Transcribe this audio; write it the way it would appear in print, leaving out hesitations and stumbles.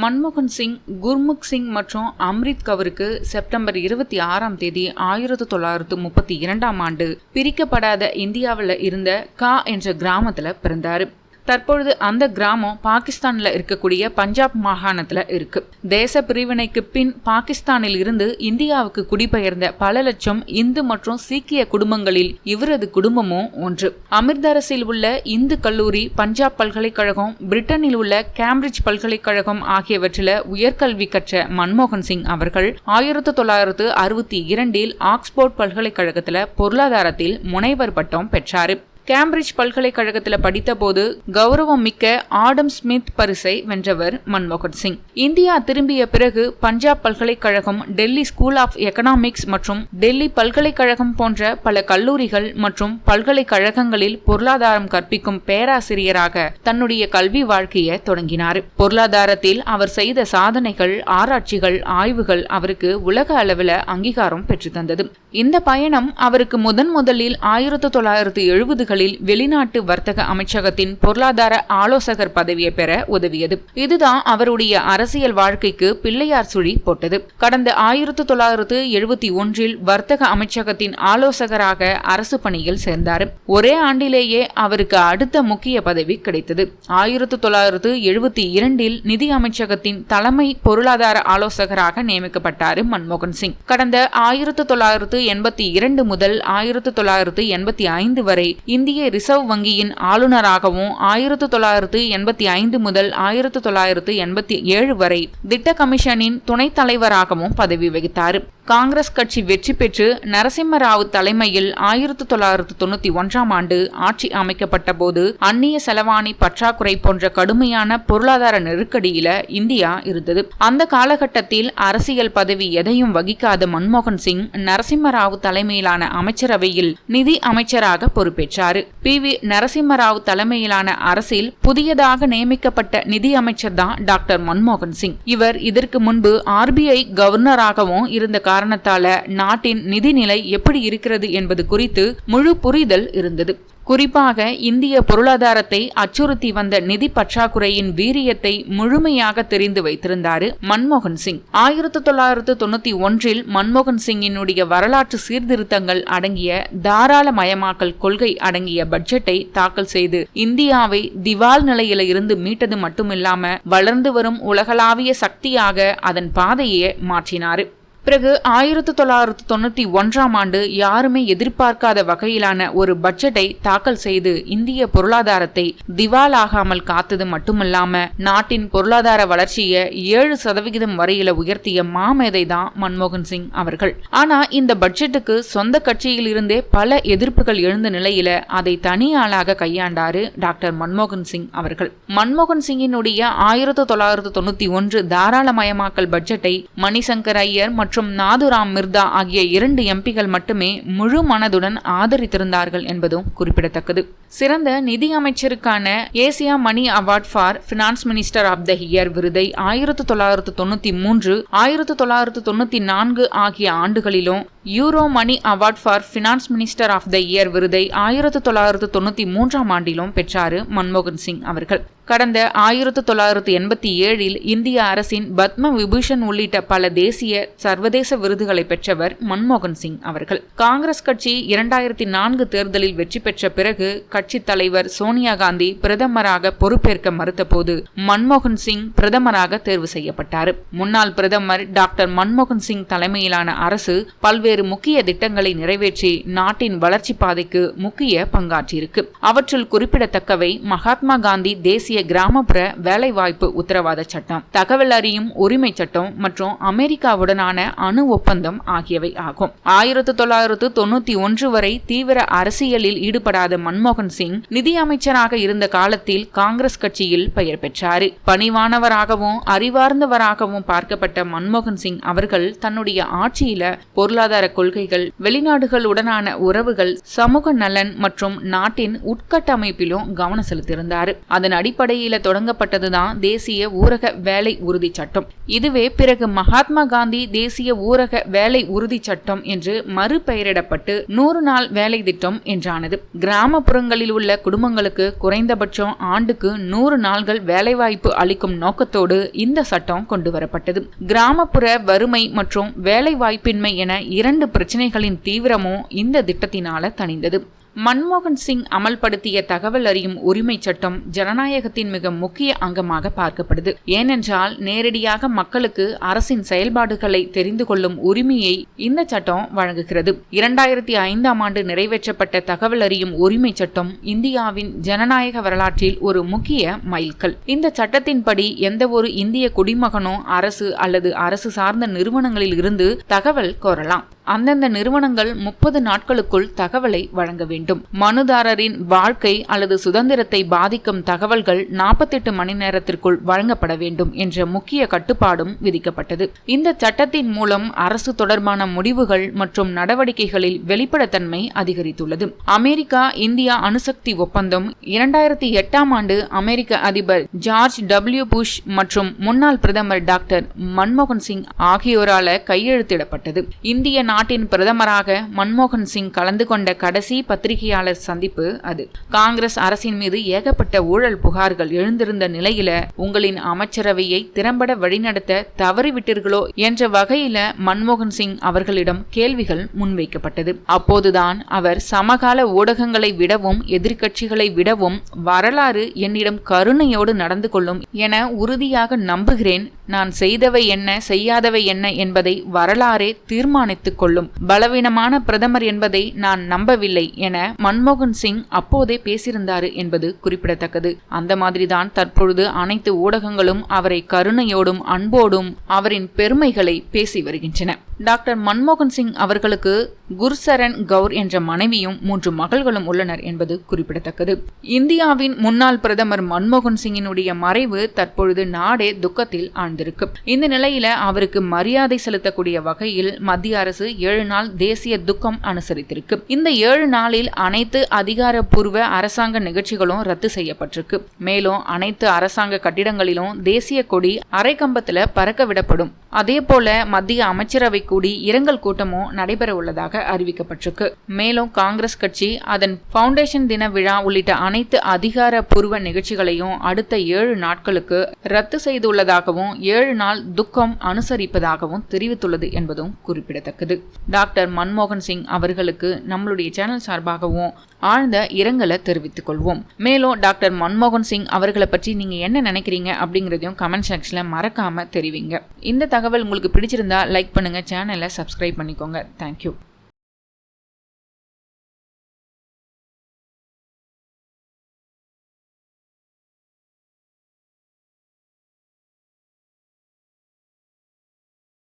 மன்மோகன் சிங், குர்முக் சிங் மற்றும் அம்ரித் கவுருக்கு செப்டம்பர் 26ஆம் தேதி 1932ஆம் ஆண்டு பிரிக்கப்படாத இந்தியாவில் இருந்த கா என்ற கிராமத்துல பிறந்தாரு. தற்பொழுது அந்த கிராமம் பாகிஸ்தான்ல இருக்கக்கூடிய பஞ்சாப் மாகாணத்துல இருக்கு. தேச பிரிவினைக்கு பின் பாகிஸ்தானில் இருந்து இந்தியாவுக்கு குடிபெயர்ந்த பல லட்சம் இந்து மற்றும் சீக்கிய குடும்பங்களில் இவரது குடும்பமும் ஒன்று. அமிர்தசரஸில் உள்ள இந்து கல்லூரி, பஞ்சாப் பல்கலைக்கழகம், பிரிட்டனில் உள்ள கேம்பிரிட்ஜ் பல்கலைக்கழகம் ஆகியவற்றில் உயர்கல்வி கற்ற மன்மோகன் சிங் அவர்கள் 1962இல் ஆக்ஸ்போர்ட் பல்கலைக்கழகத்தில் பொருளாதாரத்தில் முனைவர் பட்டம் பெற்றார். கேம்பிரிட்ஜ் பல்கலைக்கழகத்தில் படித்த போது கௌரவம் மிக்க ஆடம் ஸ்மித் பரிசை வென்றவர் மன்மோகன் சிங். இந்தியா திரும்பிய பிறகு பஞ்சாப் பல்கலைக்கழகம், டெல்லி ஸ்கூல் ஆஃப் எக்கனாமிக்ஸ் மற்றும் டெல்லி பல்கலைக்கழகம் போன்ற பல கல்லூரிகள் மற்றும் பல்கலைக்கழகங்களில் பொருளாதாரம் கற்பிக்கும் பேராசிரியராக தன்னுடைய கல்வி வாழ்க்கையை தொடங்கினார். பொருளாதாரத்தில் அவர் செய்த சாதனைகள், ஆராய்ச்சிகள், ஆய்வுகள் அவருக்கு உலக அளவில் அங்கீகாரம் பெற்று தந்தது. இந்த பயணம் அவருக்கு முதலில் 1970களில் வெளிநாட்டு வர்த்தக அமைச்சகத்தின் பொருளாதார ஆலோசகர் பதவியை பெற உதவியது. இதுதான் அவருடைய அரசியல் வாழ்க்கைக்கு பிள்ளையார் சுழி போட்டது. கடந்த 1971இல் வர்த்தக அமைச்சகத்தின் ஆலோசகராக அரசு பணியில் சேர்ந்தார். ஒரே ஆண்டிலேயே அவருக்கு அடுத்த முக்கிய பதவி கிடைத்தது. 1972இல் நிதி அமைச்சகத்தின் தலைமை பொருளாதார ஆலோசகராக நியமிக்கப்பட்டார் மன்மோகன் சிங். கடந்த 1982 முதல் 1985 வரை இந்திய ரிசர்வ் வங்கியின் ஆளுநராகவும் 1985 முதல் 1987 வரை திட்ட கமிஷனின் துணைத் தலைவராகவும் பதவி வகித்தார். காங்கிரஸ் கட்சி வெற்றி பெற்று நரசிம்ம ராவ் தலைமையில் 1991ஆம் ஆண்டு ஆட்சி அமைக்கப்பட்ட போது அந்நிய செலவாணி பற்றாக்குறை போன்ற கடுமையான பொருளாதார நெருக்கடியில இந்தியா இருந்தது. அந்த காலகட்டத்தில் அரசியல் பதவி எதையும் வகிக்காத மன்மோகன் சிங் நரசிம்ம ராவ் தலைமையிலான அமைச்சரவையில் நிதி அமைச்சராக பொறுப்பேற்றார். PV நரசிம்ம ராவ் தலைமையிலான அரசில் புதியதாக நியமிக்கப்பட்ட நிதி அமைச்சர் தான் டாக்டர் மன்மோகன் சிங். இவர் இதற்கு முன்பு RBI கவர்னராகவும் இருந்த காரணத்தால நாட்டின் நிதிநிலை எப்படி இருக்கிறது என்பது குறித்து முழு புரிதல் இருந்தது. குறிப்பாக இந்திய பொருளாதாரத்தை அச்சுறுத்தி வந்த நிதி பற்றாக்குறையின் வீரியத்தை முழுமையாக தெரிந்து வைத்திருந்தார் மன்மோகன் சிங். 1991இல் மன்மோகன் சிங்கினுடைய வரலாற்று சீர்திருத்தங்கள் அடங்கிய தாராளமயமாக்கல் கொள்கை அடங்கிய பட்ஜெட்டை தாக்கல் செய்து இந்தியாவை திவால் நிலையில இருந்து மீட்டது மட்டுமில்லாம வளர்ந்து வரும் உலகளாவிய சக்தியாக அதன் பாதையை மாற்றினார். பிறகு 1991ஆம் ஆண்டு யாருமே எதிர்பார்க்காத வகையிலான ஒரு பட்ஜெட்டை தாக்கல் செய்து இந்திய பொருளாதாரத்தை திவாலாகாமல் காத்தது மட்டுமல்லாம நாட்டின் பொருளாதார வளர்ச்சியை 7% வரையில உயர்த்திய மாமேதை தான் மன்மோகன் சிங் அவர்கள். ஆனா இந்த பட்ஜெட்டுக்கு சொந்த கட்சியில் இருந்தே பல எதிர்ப்புகள் எழுந்த நிலையில அதை தனியாளாக கையாண்டாரு டாக்டர் மன்மோகன் சிங் அவர்கள். மன்மோகன் சிங்கினுடைய 1991 தாராளமயமாக்கல் பட்ஜெட்டை மணிசங்கர் ஐயர் மற்றும் நாதுராம் மிர்தா ஆகிய 2 எம்பிகள் மட்டுமே முழு மனதுடன் ஆதரித்திருந்தார்கள் என்பதும் குறிப்பிடத்தக்கது. சிறந்த நிதி அமைச்சருக்கான Asiamoney award for finance minister of the year விருதை 1993, 1994 ஆகிய ஆண்டுகளிலும், Euromoney award for finance minister of the year விருதை 1993ஆம் ஆண்டிலும் பெற்றார் மன்மோகன் சிங் அவர்கள். கடந்த 1987இல் இந்திய அரசின் பத்ம விபூஷன் உள்ளிட்ட பல தேசிய, சர்வதேச விருதுகளை பெற்றவர் மன்மோகன் சிங் அவர்கள். காங்கிரஸ் கட்சி 2004 தேர்தலில் வெற்றி பெற்ற பிறகு கட்சி தலைவர் சோனியா காந்தி பிரதமராக பொறுப்பேற்க மறுத்தபோது மன்மோகன் சிங் பிரதமராக தேர்வு செய்யப்பட்டார். முன்னாள் பிரதமர் டாக்டர் மன்மோகன் சிங் தலைமையிலான அரசு பல்வேறு முக்கிய திட்டங்களை நிறைவேற்றி நாட்டின் வளர்ச்சி பாதைக்கு முக்கிய பங்காற்றியிருக்கு. அவற்றுள் குறிப்பிடத்தக்கவை மகாத்மா காந்தி தேசிய கிராமப்புற வேலைவாய்ப்பு உத்தரவாத சட்டம், தகவல் அறியும் உரிமை சட்டம் மற்றும் அமெரிக்காவுடனான அணு ஒப்பந்தம் ஆகியவை ஆகும். 1991 வரை தீவிர அரசியலில் ஈடுபடாத மன்மோகன் சிங் நிதி அமைச்சராக இருந்த காலத்தில் காங்கிரஸ் கட்சியில் பெயர் பெற்றார். பணிவானவராகவும் அறிவார்ந்தவராகவும் பார்க்கப்பட்ட மன்மோகன் சிங் அவர்கள் தன்னுடைய ஆட்சியில பொருளாதார கொள்கைகள், வெளிநாடுகளுடனான உறவுகள், சமூக நலன் மற்றும் நாட்டின் உட்கட்டமைப்பிலும் கவனம் செலுத்தியிருந்தார். அதன் அடிப்படையில் தொடங்கப்பட்டதுதான் தேசிய ஊரக வேலை உறுதி சட்டம். இதுவே பிறகு மகாத்மா காந்தி தேசிய ஊரக வேலை உறுதி சட்டம் என்று மறுபெயரிடப்பட்டு 100 நாள் வேலை திட்டம் என்றானது. கிராமப்புறங்களில் உள்ள குடும்பங்களுக்கு குறைந்தபட்சம் ஆண்டுக்கு 100 நாள்கள் வேலைவாய்ப்பு அளிக்கும் நோக்கத்தோடு இந்த சட்டம் கொண்டு வரப்பட்டது. கிராமப்புற வறுமை மற்றும் வேலை வாய்ப்பின்மை என 2 பிரச்சனைகளின் தீவிரமும் இந்த திட்டத்தினால தணிந்தது. மன்மோகன் சிங் அமல்படுத்திய தகவல் அறியும் உரிமை சட்டம் ஜனநாயகத்தின் மிக முக்கிய அங்கமாக பார்க்கப்படுது. ஏனென்றால் நேரடியாக மக்களுக்கு அரசின் செயல்பாடுகளை தெரிந்து கொள்ளும் உரிமையை இந்த சட்டம் வழங்குகிறது. 2005ஆம் ஆண்டு நிறைவேற்றப்பட்ட தகவல் அறியும் உரிமை சட்டம் இந்தியாவின் ஜனநாயக வரலாற்றில் ஒரு முக்கிய மைல்கல். இந்த சட்டத்தின்படி எந்த ஒரு இந்திய குடிமகனும் அரசு அல்லது அரசு சார்ந்த நிறுவனங்களில் இருந்து தகவல் கோரலாம். அந்தந்த நிறுவனங்கள் 30 நாட்களுக்குள் தகவலை வழங்க வேண்டும். மனுதாரரின் வாழ்க்கை அல்லது சுதந்திரத்தை பாதிக்கும் தகவல்கள் 48 மணி நேரத்திற்குள் வழங்கப்பட வேண்டும் என்ற முக்கிய கட்டுப்பாடும் விதிக்கப்பட்டது. இந்த சட்டத்தின் மூலம் அரசு தொடர்பான முடிவுகள் மற்றும் நடவடிக்கைகளில் வெளிப்படைத்தன்மை அதிகரித்துள்ளது. அமெரிக்கா இந்தியா அணுசக்தி ஒப்பந்தம் 2008ஆம் ஆண்டு அமெரிக்க அதிபர் ஜார்ஜ் டபிள்யூ புஷ் மற்றும் முன்னாள் பிரதமர் டாக்டர் மன்மோகன் சிங் ஆகியோரால் கையெழுத்திடப்பட்டது. இந்திய நாட்டின் பிரதமராக மன்மோகன் சிங் கலந்து கொண்ட கடைசி பத்திரிகையாளர் சந்திப்பு அது. காங்கிரஸ் அரசின் மீது ஏகப்பட்ட ஊழல் புகார்கள் எழுந்திருந்த நிலையில உங்களின் அமைச்சரவையை திறம்பட வழிநடத்த தவறிவிட்டீர்களோ என்ற வகையில மன்மோகன் சிங் அவர்களிடம் கேள்விகள் முன்வைக்கப்பட்டது. அப்போதுதான் அவர் சமகால ஊடகங்களை விடவும் எதிர்க்கட்சிகளை விடவும் வரலாறு என்னிடம் கருணையோடு நடந்து கொள்ளும் என உறுதியாக நம்புகிறேன். நான் செய்தவை என்ன செய்யாதவை என்ன என்பதை வரலாறே தீர்மானித்துக் கொள்ளும். பலவீனமான பிரதமர் என்பதை நான் நம்பவில்லை என மன்மோகன் சிங் அப்போதே பேசியிருந்தார் என்பது குறிப்பிடத்தக்கது. அந்த மாதிரிதான் தற்பொழுது அனைத்து ஊடகங்களும் அவரை கருணையோடும் அன்போடும் அவரின் பெருமைகளை பேசி வருகின்றன. டாக்டர் மன்மோகன் சிங் அவர்களுக்கு குர்சரன் கவுர் என்ற மனைவியும் 3 மகள்களும் உள்ளனர் என்பது குறிப்பிடத்தக்கது. இந்தியாவின் முன்னாள் பிரதமர் மன்மோகன் சிங்கினுடைய மறைவு தற்பொழுது நாடே துக்கத்தில் ஆழ்ந்திருக்கு. இந்த நிலையில அவருக்கு மரியாதை செலுத்தக்கூடிய வகையில் மத்திய அரசு 7 நாள் தேசிய துக்கம் அனுசரித்திருக்கு. இந்த 7 நாளில் அனைத்து அதிகாரப்பூர்வ அரசாங்க நிகழ்ச்சிகளும் ரத்து செய்யப்பட்டிருக்கு. மேலும் அனைத்து அரசாங்க கட்டிடங்களிலும் தேசிய கொடி அரை கம்பத்துல பறக்க விடப்படும். அதே போல மத்திய அமைச்சரவை கூடி இரங்கல் கூட்டமும் நடைபெற உள்ளதாக அறிவிக்கப்பட்டிருக்கு. மேலும் காங்கிரஸ் கட்சி அதன் பவுண்டேஷன் தின விழா உள்ளிட்ட அனைத்து அதிகாரப்பூர்வ நிகழ்ச்சிகளையும் அடுத்த 7 நாட்களுக்கு ரத்து செய்துள்ளதாகவும் 7 நாள் துக்கம் அனுசரிப்பதாகவும் தெரிவித்துள்ளது என்பதும் குறிப்பிடத்தக்கது. டாக்டர் மன்மோகன் சிங் அவர்களுக்கு நம்மளுடைய சேனல் சார்பாகவும் ஆழ்ந்த இரங்கலை தெரிவித்துக் கொள்வோம். மேலும் டாக்டர் மன்மோகன் சிங் அவர்களை பற்றி நீங்க என்ன நினைக்கிறீங்க அப்படிங்கறதையும் கமெண்ட் செக்ஷன்ல மறக்காம தெரிவிங்க. இந்த தகவல் உங்களுக்கு பிடிச்சிருந்தா லைக் பண்ணுங்க, சேனலை சப்ஸ்கிரைப் பண்ணிக்கோங்க. தேங்க்யூ.